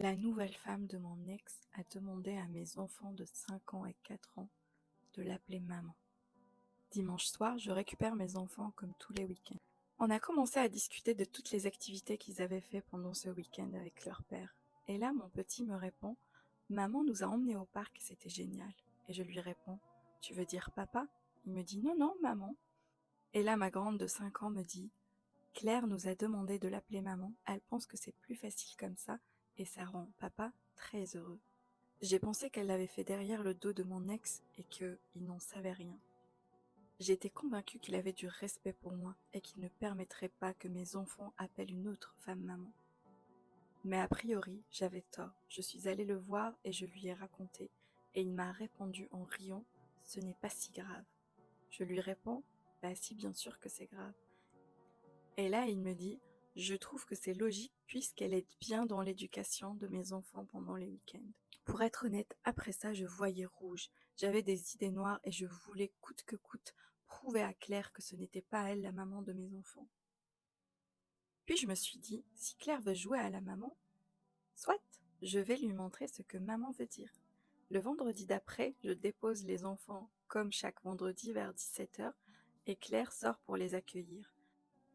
La nouvelle femme de mon ex a demandé à mes enfants de 5 ans et 4 ans de l'appeler maman. Dimanche soir, je récupère mes enfants comme tous les week-ends. On a commencé à discuter de toutes les activités qu'ils avaient fait pendant ce week-end avec leur père. Et là, mon petit me répond « Maman nous a emmenés au parc et c'était génial. » Et je lui réponds « Tu veux dire papa ?» Il me dit « Non, non, maman. » Et là, ma grande de 5 ans me dit « Claire nous a demandé de l'appeler maman. Elle pense que c'est plus facile comme ça et ça rend papa très heureux. » J'ai pensé qu'elle l'avait fait derrière le dos de mon ex et qu'il n'en savait rien. J'étais convaincue qu'il avait du respect pour moi et qu'il ne permettrait pas que mes enfants appellent une autre femme maman. Mais a priori, j'avais tort. Je suis allée le voir et je lui ai raconté et il m'a répondu en riant « Ce n'est pas si grave ». Je lui réponds « Bah si, bien sûr que c'est grave ». Et là, il me dit « Je trouve que c'est logique puisqu'elle aide bien dans l'éducation de mes enfants pendant les week-ends. » Pour être honnête, après ça, je voyais rouge. J'avais des idées noires et je voulais coûte que coûte prouver à Claire que ce n'était pas elle la maman de mes enfants. Puis je me suis dit, si Claire veut jouer à la maman, soit, je vais lui montrer ce que maman veut dire. Le vendredi d'après, je dépose les enfants comme chaque vendredi vers 17h et Claire sort pour les accueillir.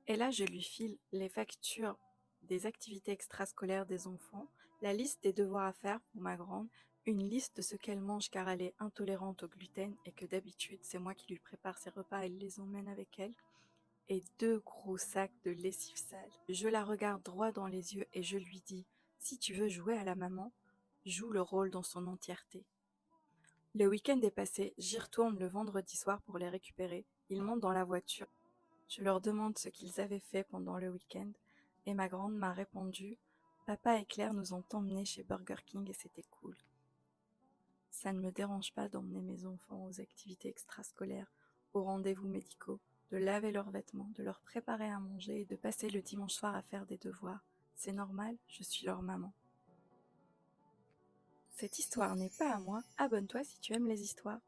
Et là, je lui file les factures des activités extrascolaires des enfants, la liste des devoirs à faire pour ma grande, une liste de ce qu'elle mange car elle est intolérante au gluten et que d'habitude c'est moi qui lui prépare ses repas et les emmène avec elle, et 2 gros sacs de lessive sale. Je la regarde droit dans les yeux et je lui dis « Si tu veux jouer à la maman, joue le rôle dans son entièreté. » Le week-end est passé, j'y retourne le vendredi soir pour les récupérer. Ils montent dans la voiture. Je leur demande ce qu'ils avaient fait pendant le week-end et ma grande m'a répondu « Papa et Claire nous ont emmenés chez Burger King et c'était cool. » Ça ne me dérange pas d'emmener mes enfants aux activités extrascolaires, aux rendez-vous médicaux, de laver leurs vêtements, de leur préparer à manger et de passer le dimanche soir à faire des devoirs. C'est normal, je suis leur maman. Cette histoire n'est pas à moi, abonne-toi si tu aimes les histoires.